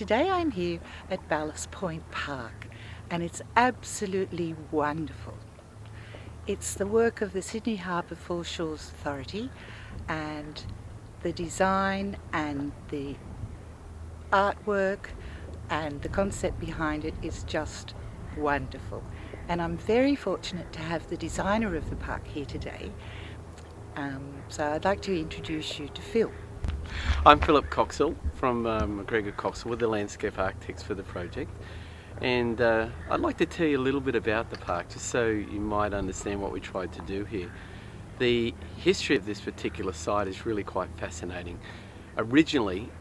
today I'm here at Ballast Point Park and it's absolutely wonderful. It's the work of the Sydney Harbour Foreshores Authority, and the design and the artwork and the concept behind it is just wonderful. And I'm very fortunate to have the designer of the park here today. So I'd like to introduce you to Phil. I'm Philip Coxall from Coxall with the landscape architects for the project, and I'd like to tell you a little bit about the park just so you might understand what we tried to do here. The history of this particular site is really quite fascinating. Originally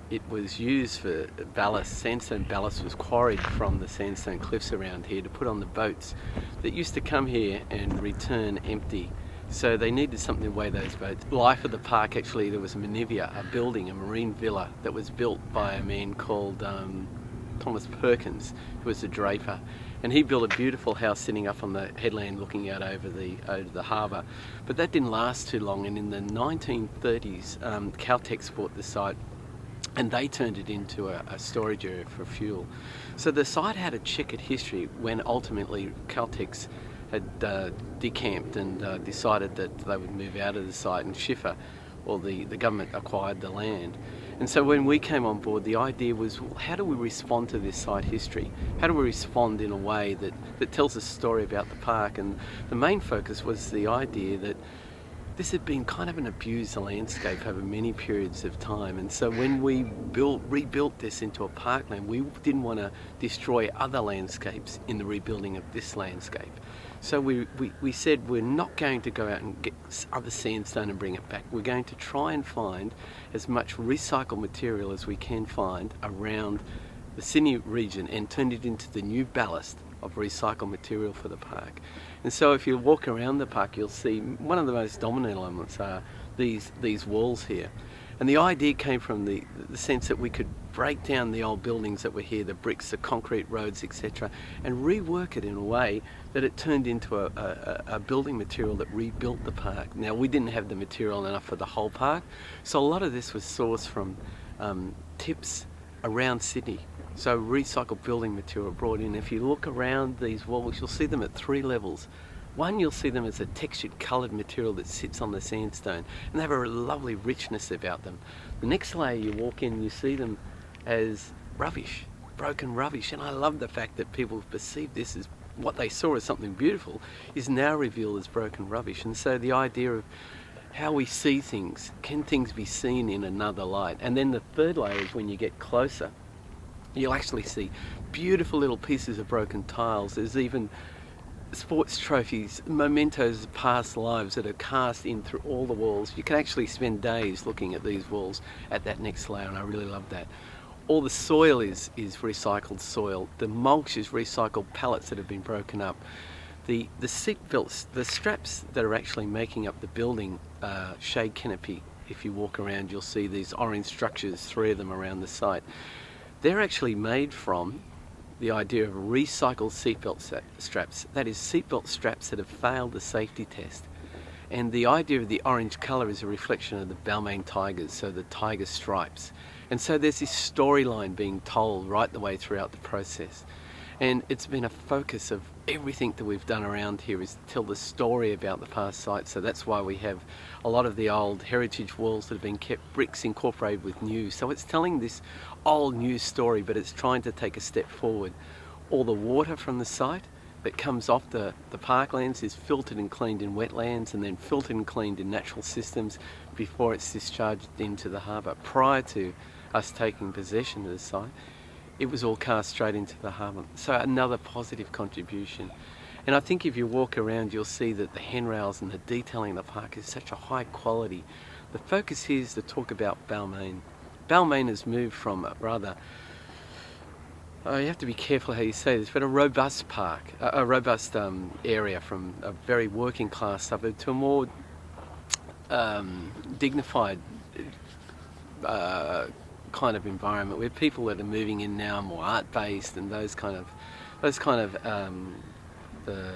it was used for ballast. Sandstone ballast was quarried from the sandstone cliffs around here to put on the boats that used to come here and return empty. So they needed something to weigh those boats. Life of the park, actually, there was a Menivia, a building, a marine villa that was built by a man called Thomas Perkins, who was a draper. And he built a beautiful house sitting up on the headland looking out over the harbour. But that didn't last too long, and in the 1930s, Caltex bought the site and they turned it into a storage area for fuel. So the site had a checkered history when ultimately Caltex had decamped and decided that they would move out of the site, and Schiffer, or the government, acquired the land. And so when we came on board, the idea was, well, how do we respond to this site history? How do we respond in a way that tells a story about the park? And the main focus was the idea that this had been kind of an abused landscape over many periods of time, and so when we rebuilt this into a parkland, we didn't want to destroy other landscapes in the rebuilding of this landscape. So we said we're not going to go out and get other sandstone and bring it back. We're going to try and find as much recycled material as we can find around the Sydney region and turn it into the new ballast of recycled material for the park. And so if you walk around the park, you'll see one of the most dominant elements are these walls here. And the idea came from the sense that we could break down the old buildings that were here, the bricks, the concrete roads, etc., and rework it in a way that it turned into a building material that rebuilt the park. Now, we didn't have the material enough for the whole park, so a lot of this was sourced from tips around Sydney. So recycled building material brought in. If you look around these walls, you'll see them at 3 levels. One, you'll see them as a textured, coloured material that sits on the sandstone, and they have a lovely richness about them. The next layer, you walk in, you see them as rubbish, broken rubbish, and I love the fact that people perceive this as what they saw as something beautiful is now revealed as broken rubbish. And so the idea of how we see things, can things be seen in another light? And then the third layer is when you get closer, you'll actually see beautiful little pieces of broken tiles. There's even sports trophies, mementos of past lives that are cast in through all the walls. You can actually spend days looking at these walls at that next layer, and I really love that. All the soil is recycled soil. The mulch is recycled pallets that have been broken up. The seat belts, the straps that are actually making up the building shade canopy. If you walk around, you'll see these orange structures, 3 of them around the site. They're actually made from the idea of recycled seatbelt straps. That is, seatbelt straps that have failed the safety test. And the idea of the orange colour is a reflection of the Balmain tigers, so the tiger stripes. And so there's this storyline being told right the way throughout the process. And it's been a focus of everything that we've done around here is to tell the story about the past site. So that's why we have a lot of the old heritage walls that have been kept, bricks incorporated with new. So it's telling this old new story, but it's trying to take a step forward. All the water from the site that comes off the parklands is filtered and cleaned in wetlands and then filtered and cleaned in natural systems before it's discharged into the harbour. Prior to us taking possession of the site, it was all cast straight into the harbour. So another positive contribution. And I think if you walk around, you'll see that the handrails and the detailing of the park is such a high quality. The focus here is to talk about Balmain. Balmain has moved from a rather, you have to be careful how you say this, but a robust park, a robust area, from a very working class suburb to a more dignified kind of environment where people that are moving in now are more art based, and those kind of the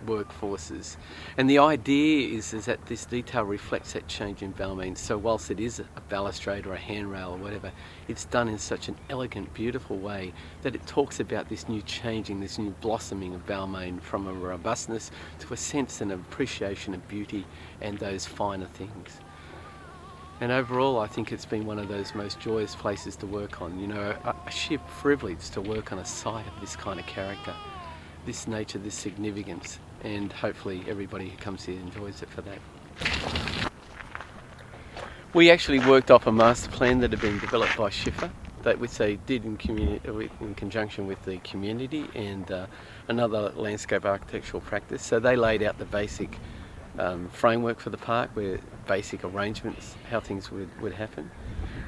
workforces. And the idea is that this detail reflects that change in Balmain. So whilst it is a balustrade or a handrail or whatever, it's done in such an elegant, beautiful way that it talks about this new changing, this new blossoming of Balmain from a robustness to a sense and appreciation of beauty and those finer things. And overall, I think it's been one of those most joyous places to work on. You know, a sheer privilege to work on a site of this kind of character, this nature, this significance, and hopefully everybody who comes here enjoys it for that. We actually worked off a master plan that had been developed by Schiffer, which they did in conjunction with the community and another landscape architectural practice. So they laid out the basic framework for the park, where basic arrangements, how things would happen,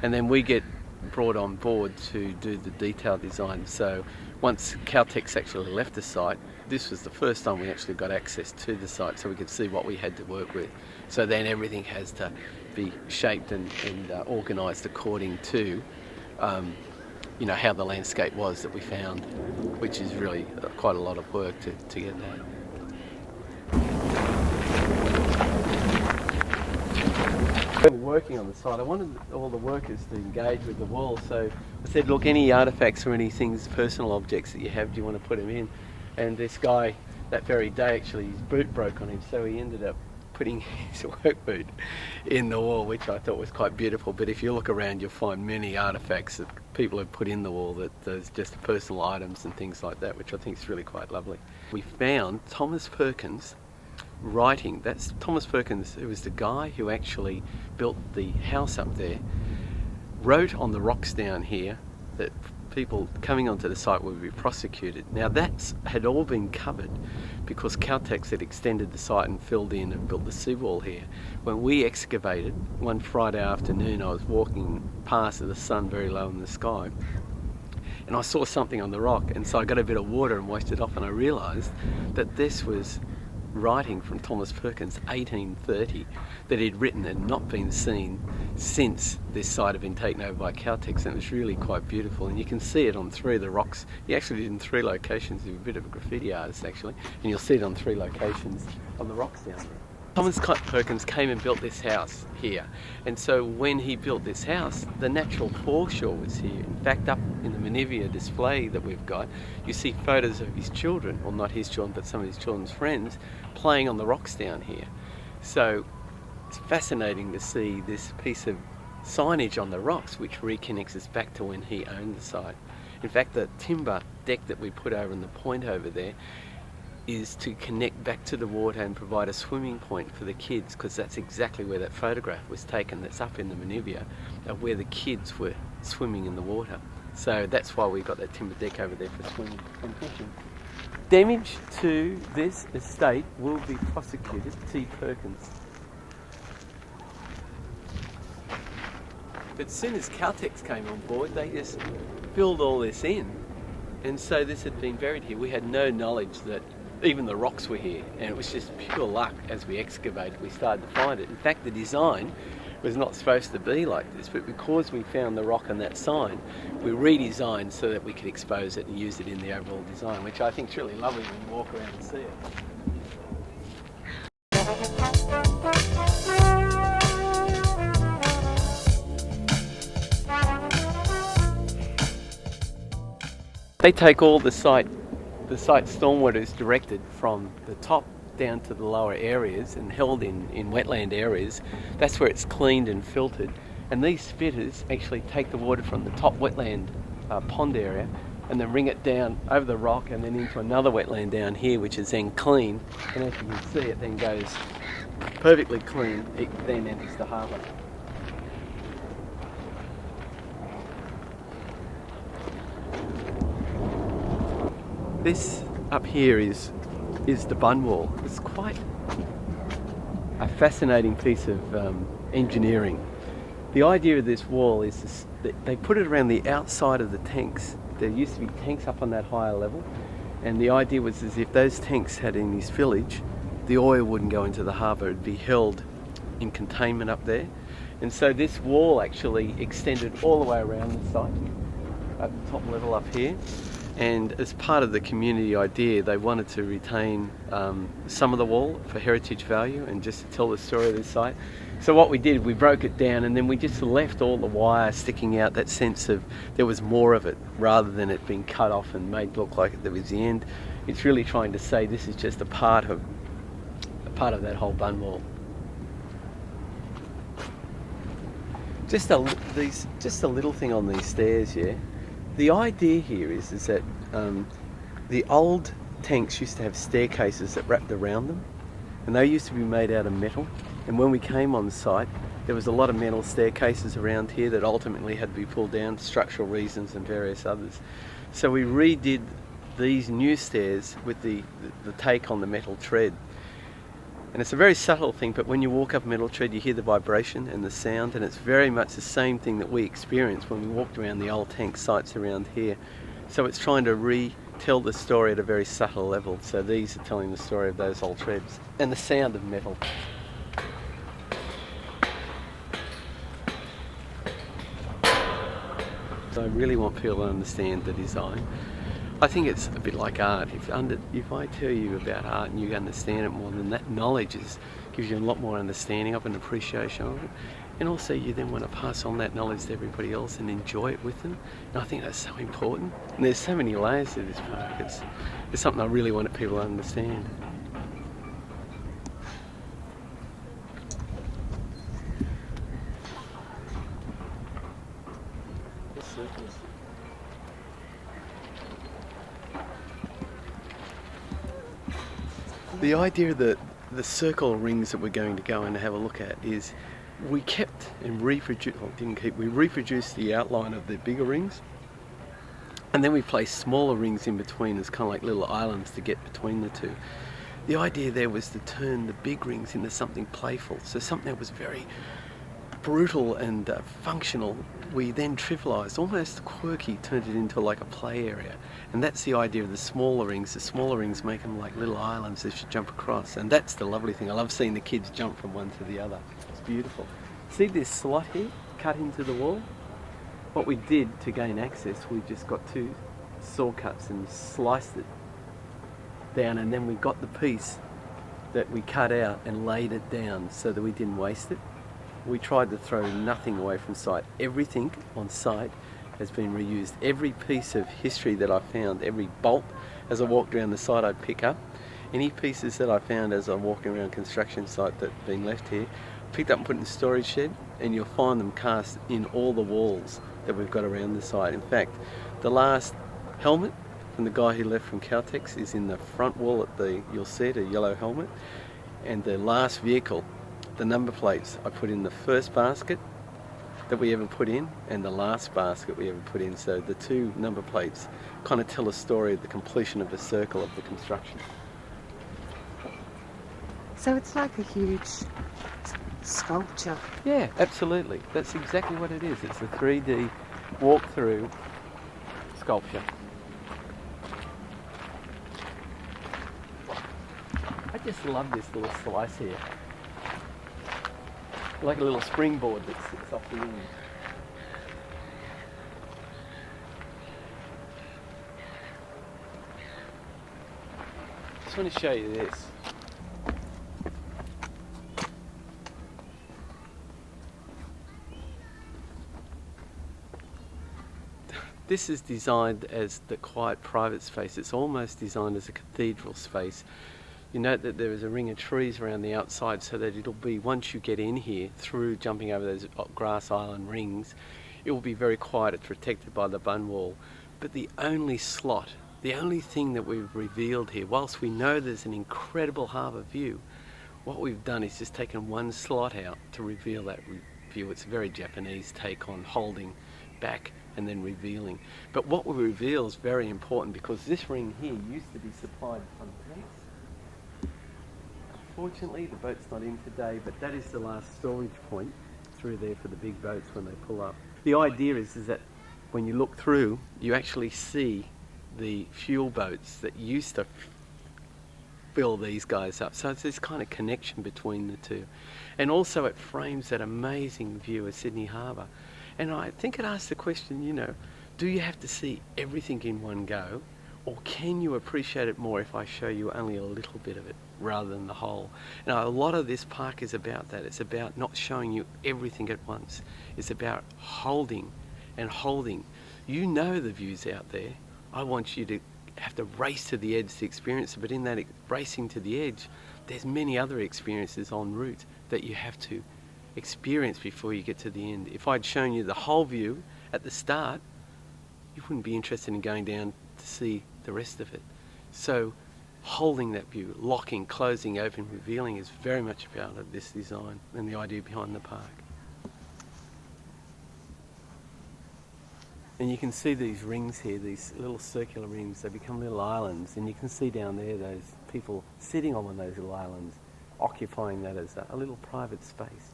and then we get brought on board to do the detailed design. So once Caltex actually left the site, this was the first time we actually got access to the site, so we could see what we had to work with. So then everything has to be shaped and organised according to you know, how the landscape was that we found, which is really quite a lot of work to get that. Working on the site, I wanted all the workers to engage with the wall, so I said, look, any artefacts or any things, personal objects that you have, do you want to put them in? And this guy, that very day, actually his boot broke on him, so he ended up putting his work boot in the wall, which I thought was quite beautiful. But if you look around, you'll find many artefacts that people have put in the wall, that there's just personal items and things like that, which I think is really quite lovely. We found Thomas Perkins writing. That's Thomas Perkins, who was the guy who actually built the house up there, wrote on the rocks down here that people coming onto the site would be prosecuted. Now that had all been covered because Caltex had extended the site and filled in and built the seawall here. When we excavated, one Friday afternoon, I was walking past with the sun very low in the sky, and I saw something on the rock, and so I got a bit of water and washed it off, and I realised that this was writing from Thomas Perkins, 1830, that he'd written and not been seen since this site had been taken over by Caltex, and it was really quite beautiful. And you can see it on 3 of the rocks. He actually did in 3 locations. He was a bit of a graffiti artist actually, and you'll see it on 3 locations on the rocks down there. Thomas Perkins came and built this house here, and so when he built this house, the natural foreshore was here. In fact, up in the Menivia display that we've got, you see photos of his children, well, not his children, but some of his children's friends, playing on the rocks down here. So it's fascinating to see this piece of signage on the rocks, which reconnects us back to when he owned the site. In fact, the timber deck that we put over in the point over there is to connect back to the water and provide a swimming point for the kids, because that's exactly where that photograph was taken, that's up in the Menivia, of where the kids were swimming in the water. So that's why we got that timber deck over there for swimming and fishing. Damage to this estate will be prosecuted. T. Perkins. But as soon as Caltex came on board, they just filled all this in, and so this had been buried here. We had no knowledge that even the rocks were here, and it was just pure luck. As we excavated, we started to find it. In fact, the design was not supposed to be like this, but because we found the rock on that sign, we redesigned so that we could expose it and use it in the overall design, which I think is really lovely when you walk around and see it. They take all the site stormwater is directed from the top down to the lower areas and held in wetland areas. That's where it's cleaned and filtered. And these fitters actually take the water from the top wetland pond area and then bring it down over the rock and then into another wetland down here, which is then cleaned. And as you can see, it then goes perfectly clean. It then enters the harbour. This up here is the bun wall. It's quite a fascinating piece of engineering. The idea of this wall is that they put it around the outside of the tanks. There used to be tanks up on that higher level, and the idea was as if those tanks had any spillage, the oil wouldn't go into the harbour. It'd be held in containment up there. And so this wall actually extended all the way around the site at the top level up here. And as part of the community idea, they wanted to retain some of the wall for heritage value and just to tell the story of the site. So what we did, we broke it down and then we just left all the wire sticking out, that sense of there was more of it rather than it being cut off and made look like there was the end. It's really trying to say this is just a part of that whole bun wall. Just a little thing on these stairs, yeah. The idea here is that the old tanks used to have staircases that wrapped around them, and they used to be made out of metal. And when we came on site, there was a lot of metal staircases around here that ultimately had to be pulled down, structural reasons and various others. So we redid these new stairs with the take on the metal tread. And it's a very subtle thing, but when you walk up a metal tread, you hear the vibration and the sound, and it's very much the same thing that we experienced when we walked around the old tank sites around here. So it's trying to retell the story at a very subtle level. So these are telling the story of those old treads and the sound of metal. So I really want people to understand the design. I think it's a bit like art. If I tell you about art and you understand it more, then that knowledge gives you a lot more understanding of and appreciation of it. And also you then want to pass on that knowledge to everybody else and enjoy it with them. And I think that's so important. And there's so many layers to this park. It's something I really want people to understand. The idea that the circle rings that we're going to go and have a look at is we kept and reproduced, well, we reproduced the outline of the bigger rings, and then we placed smaller rings in between as kind of like little islands to get between the two. The idea there was to turn the big rings into something playful, so something that was very brutal and functional. We then trivialised, almost quirky, turned it into like a play area. And that's the idea of the smaller rings. The smaller rings make them like little islands that you jump across. And that's the lovely thing. I love seeing the kids jump from one to the other. It's beautiful. See this slot here, cut into the wall? What we did to gain access, we just got two saw cuts and sliced it down, and then we got the piece that we cut out and laid it down so that we didn't waste it. We tried to throw nothing away from site. Everything on site has been reused. Every piece of history that I found, every bolt as I walked around the site I'd pick up. Any pieces that I found as I'm walking around construction site that have been left here, picked up and put in the storage shed, and you'll find them cast in all the walls that we've got around the site. In fact, the last helmet from the guy who left from Caltex is in the front wall you'll see it, a yellow helmet. And the last vehicle, the number plates, I put in the first basket that we ever put in and the last basket we ever put in. So the two number plates kind of tell a story of the completion of the circle of the construction. So it's like a huge sculpture. Yeah, absolutely. That's exactly what it is. It's a 3D walk-through sculpture. I just love this little slice here. Like a little springboard that sits off the end. Just want to show you this. This is designed as the quiet private space. It's almost designed as a cathedral space. You note that there is a ring of trees around the outside so that it'll be, once you get in here, through jumping over those grass island rings, it will be very quiet. It's protected by the bun wall. But the only slot, the only thing that we've revealed here, whilst we know there's an incredible harbour view, what we've done is just taken one slot out to reveal that view. It's a very Japanese take on holding back and then revealing. But what we reveal is very important because this ring here used to be supplied from tanks. Fortunately, the boat's not in today, but that is the last storage point through there for the big boats when they pull up. The idea is that when you look through, you actually see the fuel boats that used to fill these guys up. So it's this kind of connection between the two. And also it frames that amazing view of Sydney Harbour. And I think it asks the question, Do you have to see everything in one go, or can you appreciate it more if I show you only a little bit of it rather than the whole? Now, a lot of this park is about that. It's about not showing you everything at once. It's about holding and holding. You know the views out there. I want you to have to race to the edge to experience it, but in that racing to the edge, there's many other experiences en route that you have to experience before you get to the end. If I'd shown you the whole view at the start, you wouldn't be interested in going down to see the rest of it. So holding that view, locking, closing, open, revealing is very much about this design and the idea behind the park. And you can see these rings here, these little circular rings. They become little islands, and you can see down there those people sitting on one of those little islands, occupying that as a little private space.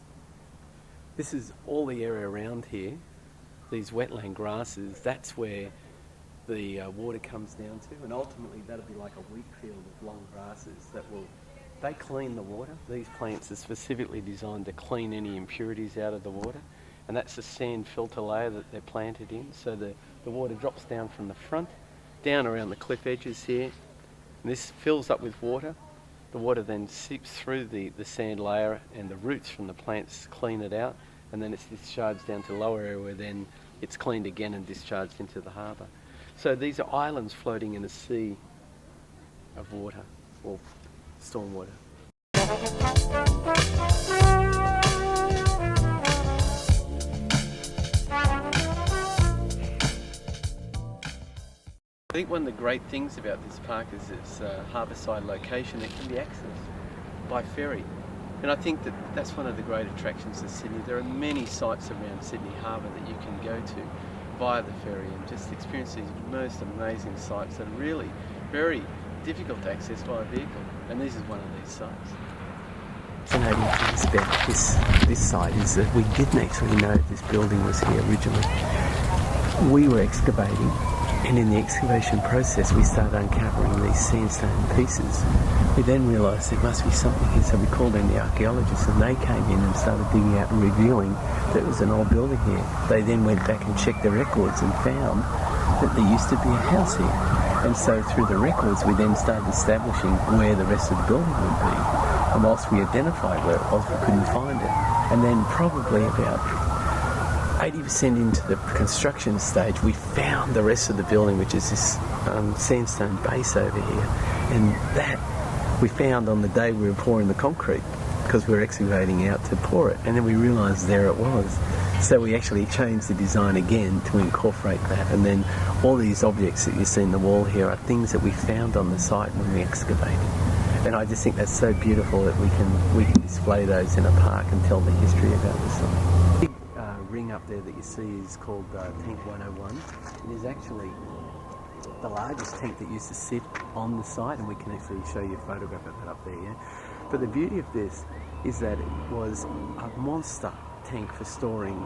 This is all the area around here, these wetland grasses. That's where the water comes down to, and ultimately that'll be like a wheat field of long grasses they clean the water. These plants are specifically designed to clean any impurities out of the water, and that's the sand filter layer that they're planted in. So the water drops down from the front, down around the cliff edges here, and this fills up with water. The water then seeps through the sand layer, and the roots from the plants clean it out, and then it's discharged down to the lower area where then it's cleaned again and discharged into the harbour. So these are islands floating in a sea of water, or storm water. I think one of the great things about this park is its harbourside location. It can be accessed by ferry. And I think that's one of the great attractions of Sydney. There are many sites around Sydney Harbour that you can go to via the ferry and just experience these most amazing sites that are really very difficult to access by a vehicle. And this is one of these sites. Fascinating things about this site is that we didn't actually know this building was here originally. We were excavating, and in the excavation process we started uncovering these sandstone pieces. We then realised there must be something here, so we called in the archaeologists, and they came in and started digging out and revealing that it was an old building here. They then went back and checked the records and found that there used to be a house here. And so through the records we then started establishing where the rest of the building would be. And whilst we identified where it was, we couldn't find it. And then probably about 80% into the construction stage, we found the rest of the building, which is this sandstone base over here. And that we found on the day we were pouring the concrete, because we were excavating out to pour it. And then we realised there it was. So we actually changed the design again to incorporate that. And then all these objects that you see in the wall here are things that we found on the site when we excavated. And I just think that's so beautiful that we can display those in a park and tell the history about the site. The big ring up there that you see is called Tank 101. It is actually the largest tank that used to sit on the site, and we can actually show you a photograph of that up there. Yeah? But the beauty of this is that it was a monster tank for storing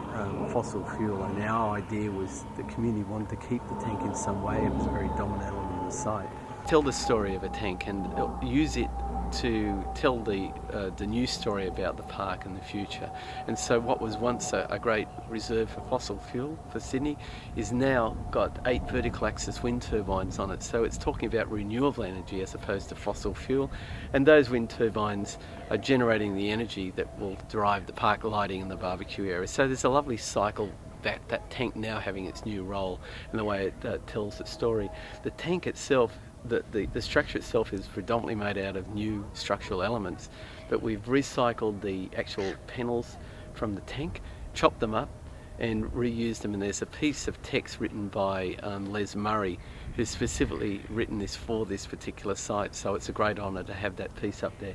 fossil fuel, and our idea was the community wanted to keep the tank in some way. It was a very dominant element of the site. Tell the story of a tank and use it to tell the new story about the park and the future. And so what was once a great reserve for fossil fuel for Sydney is now got 8 vertical axis wind turbines on it. So it's talking about renewable energy as opposed to fossil fuel. And those wind turbines are generating the energy that will drive the park lighting and the barbecue area. So there's a lovely cycle, that tank now having its new role in the way it tells its story. The tank itself, the structure itself is predominantly made out of new structural elements, but we've recycled the actual panels from the tank, chopped them up and reused them, and there's a piece of text written by Les Murray, who's specifically written this for this particular site, so it's a great honour to have that piece up there.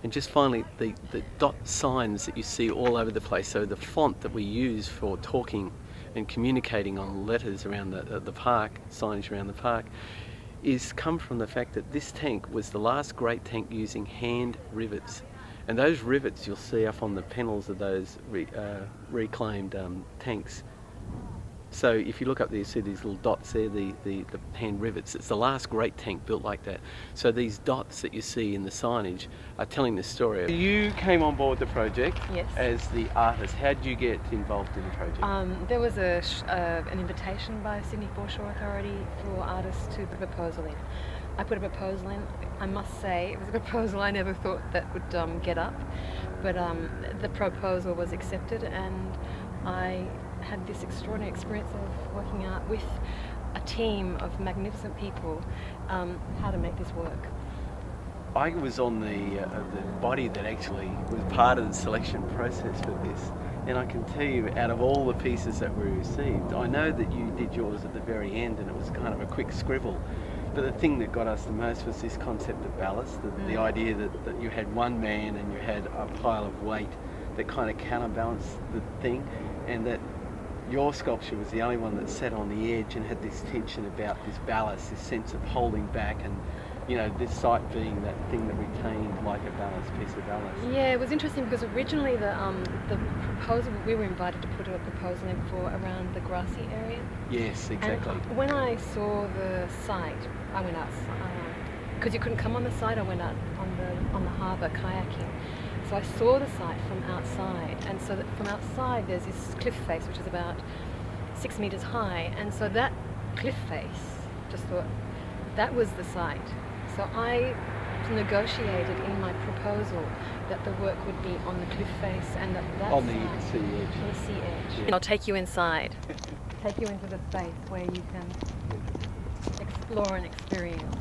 And just finally, the dot signs that you see all over the place, so the font that we use for talking and communicating on letters around the park, signage around the park, is come from the fact that this tank was the last great tank using hand rivets. And those rivets you'll see up on the panels of those reclaimed tanks So if you look up there, you see these little dots there, the hand rivets. It's the last great tank built like that. So these dots that you see in the signage are telling this story. You came on board the project as the artist. How did you get involved in the project? There was an invitation by Sydney Foreshore Authority for artists to put a proposal in. I put a proposal in. I must say it was a proposal I never thought that would get up, but the proposal was accepted, and I had this extraordinary experience of working out with a team of magnificent people how to make this work. I was on the body that actually was part of the selection process for this, and I can tell you, out of all the pieces that we received, I know that you did yours at the very end and it was kind of a quick scribble, but the thing that got us the most was this concept of ballast, the idea that you had one man and you had a pile of weight that kind of counterbalanced the thing, and that your sculpture was the only one that sat on the edge and had this tension about this ballast, this sense of holding back, and you know, this site being that thing that retained like a ballast, piece of ballast. Yeah, it was interesting because originally the proposal, we were invited to put a proposal in for around the grassy area. Yes, exactly. And when I saw the site, I went out, because you couldn't come on the site, I went out on the harbour kayaking. So I saw the site from outside, and so from outside there's this cliff face which is about 6 metres high, and so that cliff face, just thought, that was the site. So I negotiated in my proposal that the work would be on the cliff face and that on the side, sea edge. on the sea edge. Yeah. And I'll take you inside, take you into the space where you can explore and experience.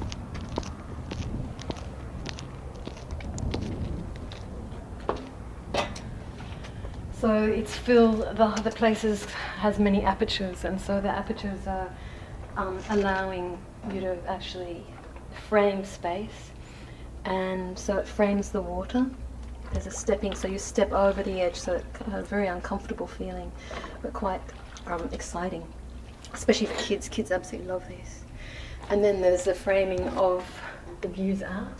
So it's filled, the places has many apertures, and so the apertures are allowing you to actually frame space, and so it frames the water. There's a stepping, so you step over the edge, so it has a very uncomfortable feeling, but quite exciting, especially for kids. Kids absolutely love this. And then there's the framing of the views out.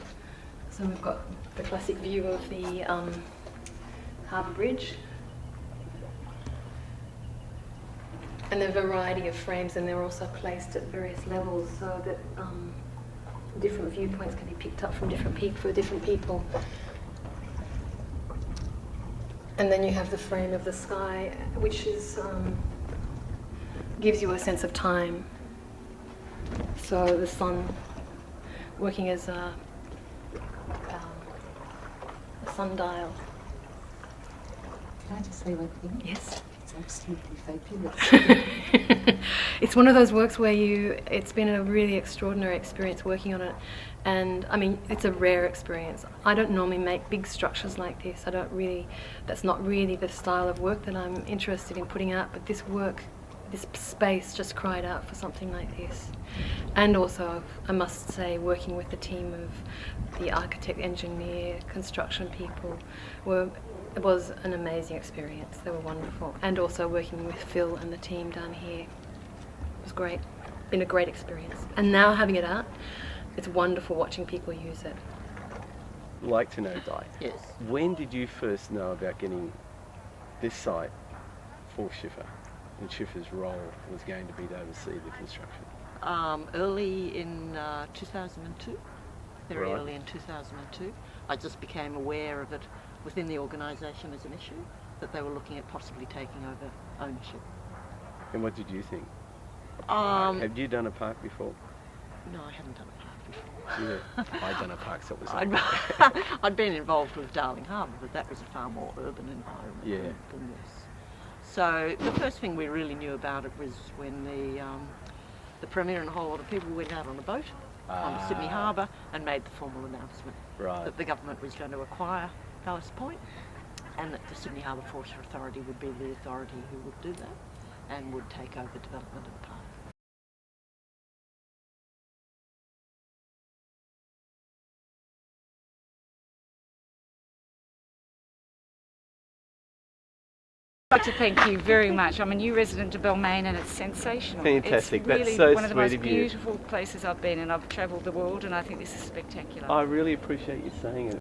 So we've got the classic view of the Harbour Bridge, and a variety of frames, and they're also placed at various levels so that different viewpoints can be picked up from different people. And then you have the frame of the sky, which is gives you a sense of time. So the sun working as a sundial. Can I just say one thing? Yes. It's absolutely fabulous. It's one of those works where it's been a really extraordinary experience working on it, and I mean, it's a rare experience. I don't normally make big structures like this. That's not really the style of work that I'm interested in putting out, but this space just cried out for something like this. And also, I must say, working with the team of the architect, engineer, construction people it was an amazing experience. They were wonderful. And also working with Phil and the team down here was great. Been a great experience. And now having it out, it's wonderful watching people use it. I'd like to know, Di. Yes. When did you first know about getting this site for Schiffer, and Schiffer's role was going to be to oversee the construction? Early in 2002, very Right. early in 2002. I just became aware of it within the organisation as an issue, that they were looking at possibly taking over ownership. And what did you think? Have you done a park before? No, I hadn't done a park before. Yeah, I'd done a park, so it was I'd been involved with Darling Harbour, but that was a far more urban environment than this. So the first thing we really knew about it was when the Premier and a whole lot of people went out on a boat on Sydney Harbour and made the formal announcement that the government was going to acquire Ballast Point, and that the Sydney Harbour Foreshore Authority would be the authority who would do that and would take over development of the park. I'd like to thank you very much. I'm a new resident of Balmain and it's sensational. Fantastic. It's really That's so one of the sweet most of you. beautiful places I've been, and I've travelled the world, and I think this is spectacular. I really appreciate you saying it.